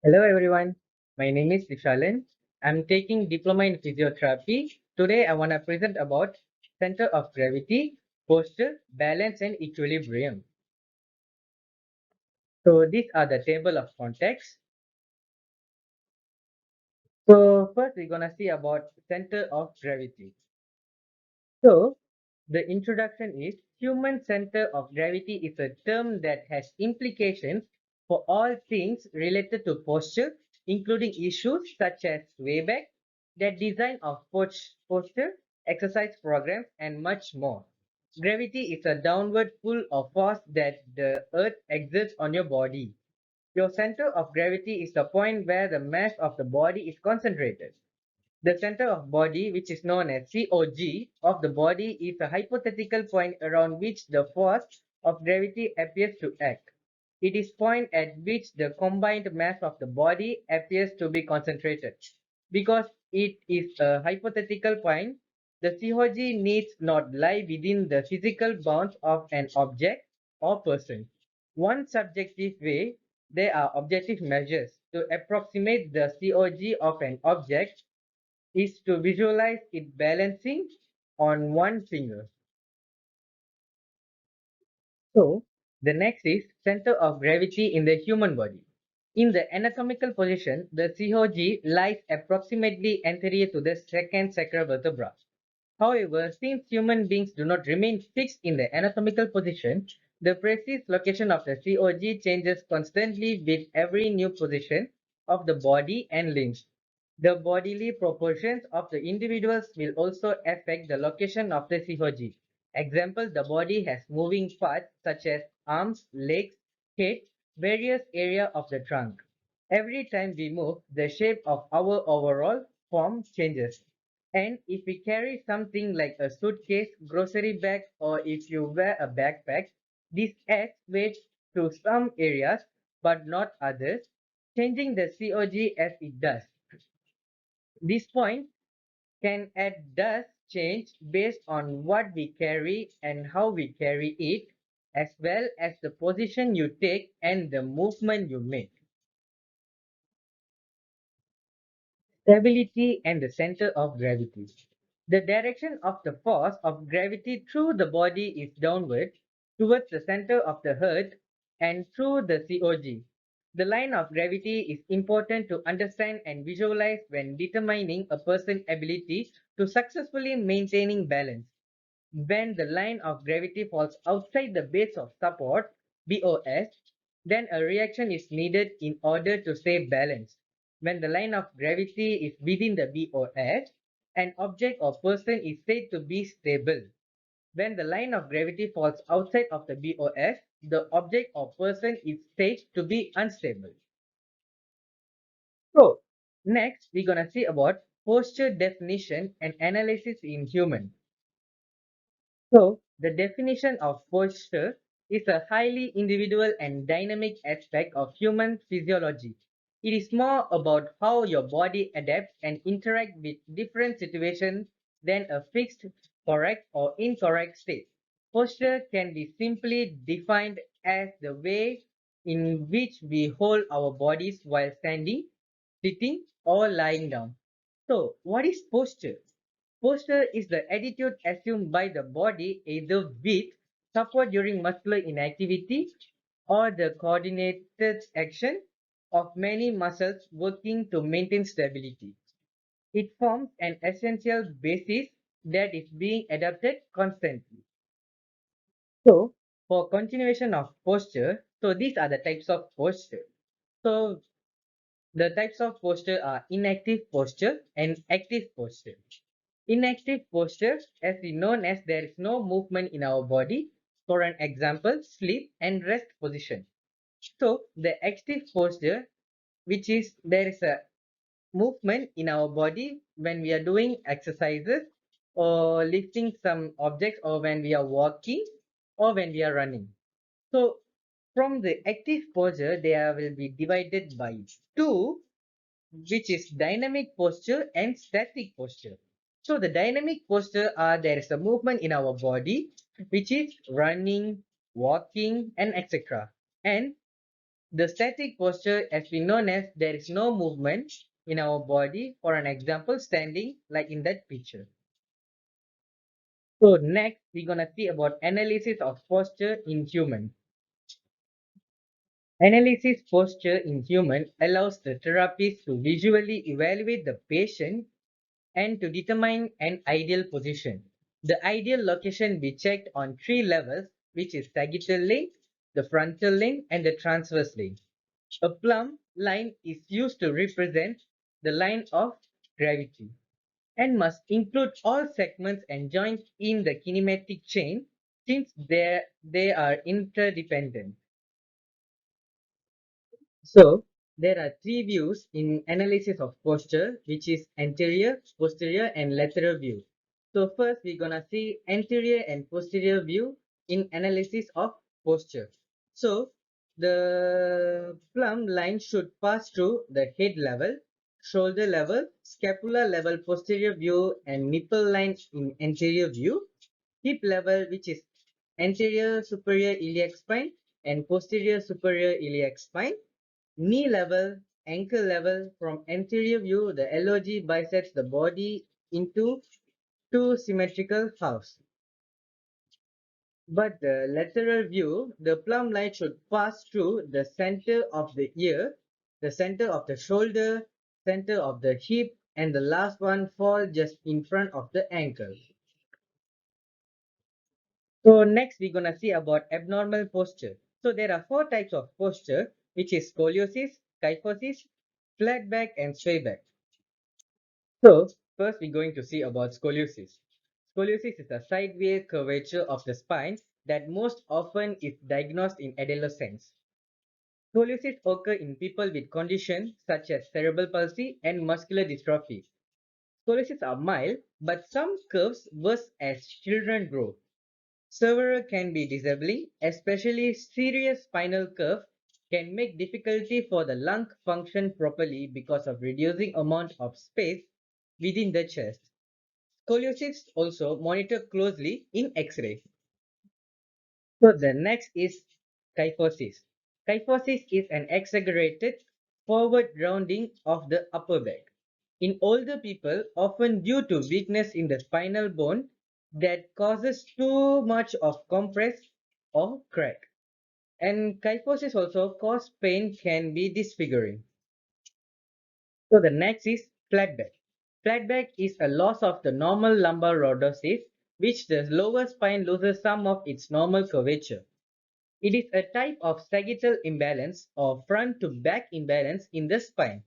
Hello everyone, my name is Vishalan. I'm taking diploma in physiotherapy. Today I want to present about center of gravity, posture, balance and equilibrium. So these are the table of contents. So first we're gonna see about center of gravity. So the introduction is human center of gravity is a term that has implications for all things related to posture, including issues such as way back, the design of posture, exercise programs, and much more. Gravity is a downward pull or force that the earth exerts on your body. Your center of gravity is the point where the mass of the body is concentrated. The center of body, which is known as COG of the body, is a hypothetical point around which the force of gravity appears to act. It is point at which the combined mass of the body appears to be concentrated. Because it is a hypothetical point, the COG needs not lie within the physical bounds of an object or person. One subjective way, there are objective measures to approximate the COG of an object is to visualize it balancing on one finger. So, the next is center of gravity in the human body. In the anatomical position, the COG lies approximately anterior to the second sacral vertebra. However, since human beings do not remain fixed in the anatomical position, the precise location of the COG changes constantly with every new position of the body and limbs. The bodily proportions of the individuals will also affect the location of the COG. Example, the body has moving parts such as arms, legs, head, various areas of the trunk. Every time we move, the shape of our overall form changes. And if we carry something like a suitcase, grocery bag, or if you wear a backpack, this adds weight to some areas but not others, changing the COG as it does. This point can add does change based on what we carry and how we carry it, as well as the position you take and the movement you make. Stability and the center of gravity. The direction of the force of gravity through the body is downward towards the center of the earth and through the COG. The line of gravity is important to understand and visualize when determining a person's ability to successfully maintaining balance. When the line of gravity falls outside the base of support, BOS, then a reaction is needed in order to stay balanced. When the line of gravity is within the BOS, an object or person is said to be stable. When the line of gravity falls outside of the BOS, the object or person is said to be unstable. So, next we're gonna see about posture definition and analysis in human. So, the definition of posture is a highly individual and dynamic aspect of human physiology. It is more about how your body adapts and interacts with different situations than a fixed, correct, or incorrect state. Posture can be simply defined as the way in which we hold our bodies while standing, sitting, or lying down. So, what is posture? Posture is the attitude assumed by the body either with support during muscular inactivity or the coordinated action of many muscles working to maintain stability. It forms an essential basis that is being adapted constantly. So, for continuation of posture, so these are the types of posture. So, the types of posture are inactive posture and active posture. Inactive posture, as we known as there is no movement in our body. For an example, sleep and rest position. So the active posture, which is there is a movement in our body when we are doing exercises or lifting some objects or when we are walking or when we are running. So from the active posture, they will be divided by two, which is dynamic posture and static posture. So the dynamic posture are there is a movement in our body, which is running, walking, and etc. And The static posture has been known as there is no movement in our body, for an example, standing like in that picture. So next, we're gonna see about analysis of posture in human. Analysis posture in human allows the therapist to visually evaluate the patient and to determine an ideal position. The ideal location be checked on three levels, which is sagittal line, the frontal line, and the transverse line. A plumb line is used to represent the line of gravity and must include all segments and joints in the kinematic chain since they are interdependent. So there are three views in analysis of posture, which is anterior, posterior, and lateral view. So first we're gonna see anterior and posterior view in analysis of posture. So the plumb line should pass through the head level, shoulder level, scapula level posterior view, and nipple line in anterior view, hip level, which is anterior superior iliac spine and posterior superior iliac spine, knee level, ankle level. From anterior view, the LOG bisects the body into two symmetrical halves. But the lateral view, the plumb line should pass through the center of the ear, the center of the shoulder, center of the hip, and the last one fall just in front of the ankle. So next we're gonna see about abnormal posture. So there are four types of posture, which is scoliosis, kyphosis, flat back, and sway back. So first we're going to see about scoliosis. Scoliosis is a sideways curvature of the spine that most often is diagnosed in adolescence. Scoliosis occur in people with conditions such as cerebral palsy and muscular dystrophy. Scoliosis are mild, but some curves worse as children grow. Several can be disabling, especially serious spinal curve can make difficulty for the lung function properly because of reducing amount of space within the chest. Scoliosis also monitor closely in X-ray. So the next is kyphosis. Kyphosis is an exaggerated forward rounding of the upper back. In older people, often due to weakness in the spinal bone that causes too much of compress or crack. And kyphosis also cause pain can be disfiguring. So the next is flat back. Flat back is a loss of the normal lumbar lordosis, which the lower spine loses some of its normal curvature. It is a type of sagittal imbalance or front to back imbalance in the spine.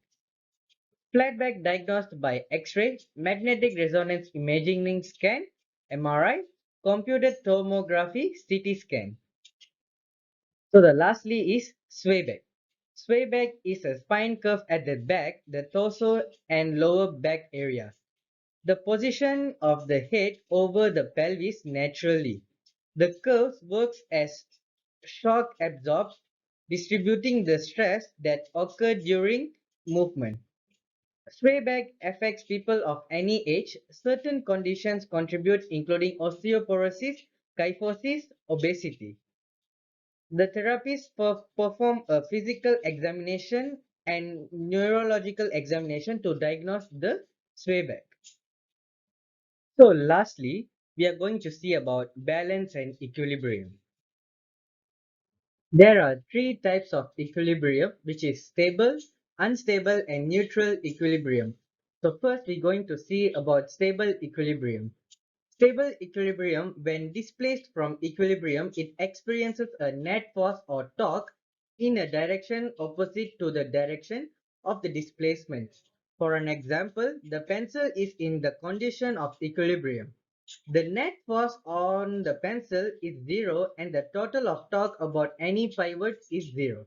Flat back diagnosed by X-ray, magnetic resonance imaging scan, MRI, computed tomography, CT scan. So the lastly is sway back. Sway back is a spine curve at the back, the torso and lower back area. The position of the head over the pelvis naturally. The curve works as shock absorbs, distributing the stress that occur during movement. Sway back affects people of any age. Certain conditions contribute, including osteoporosis, kyphosis, obesity. The therapist perform a physical examination and neurological examination to diagnose the sway back. So lastly, we are going to see about balance and equilibrium. There are three types of equilibrium, which is stable, unstable, and neutral equilibrium. So first we're going to see about stable equilibrium. Stable equilibrium, when displaced from equilibrium, it experiences a net force or torque in a direction opposite to the direction of the displacement. For an example, the pencil is in the condition of equilibrium. The net force on the pencil is zero and the total of torque about any pivot is zero.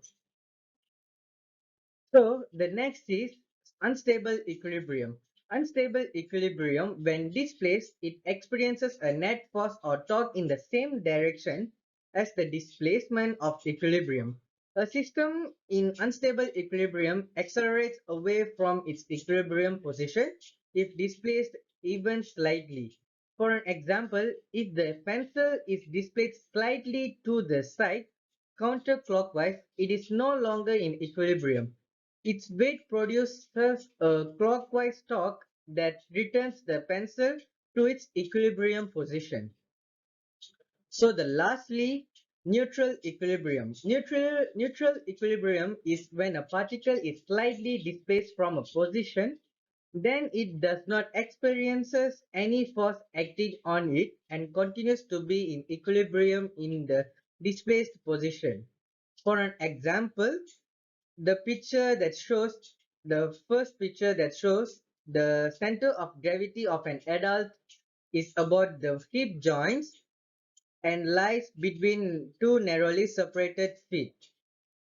So the next is unstable equilibrium. Unstable equilibrium, when displaced, it experiences a net force or torque in the same direction as the displacement of equilibrium. A system in unstable equilibrium accelerates away from its equilibrium position if displaced even slightly. For an example, if the pencil is displaced slightly to the side, counterclockwise, it is no longer in equilibrium. Its weight produces a clockwise torque that returns the pencil to its equilibrium position. So the lastly, neutral equilibrium. Neutral equilibrium is when a particle is slightly displaced from a position, then it does not experiences any force acting on it and continues to be in equilibrium in the displaced position. For an example, the picture that shows the first picture that shows the center of gravity of an adult is about the hip joints and lies between two narrowly separated feet.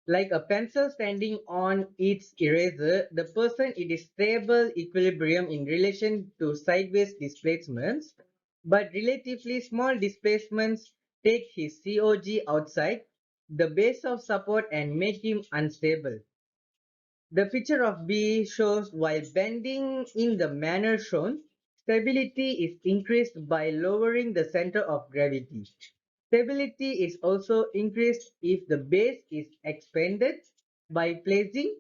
Like a pencil standing on its eraser, the person it is stable equilibrium in relation to sideways displacements, but relatively small displacements take his COG outside the base of support and make him unstable. The picture of B shows while bending in the manner shown, stability is increased by lowering the center of gravity. Stability is also increased if the base is expanded by placing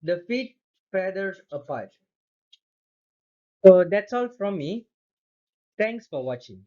the feet further apart. So that's all from me. Thanks for watching.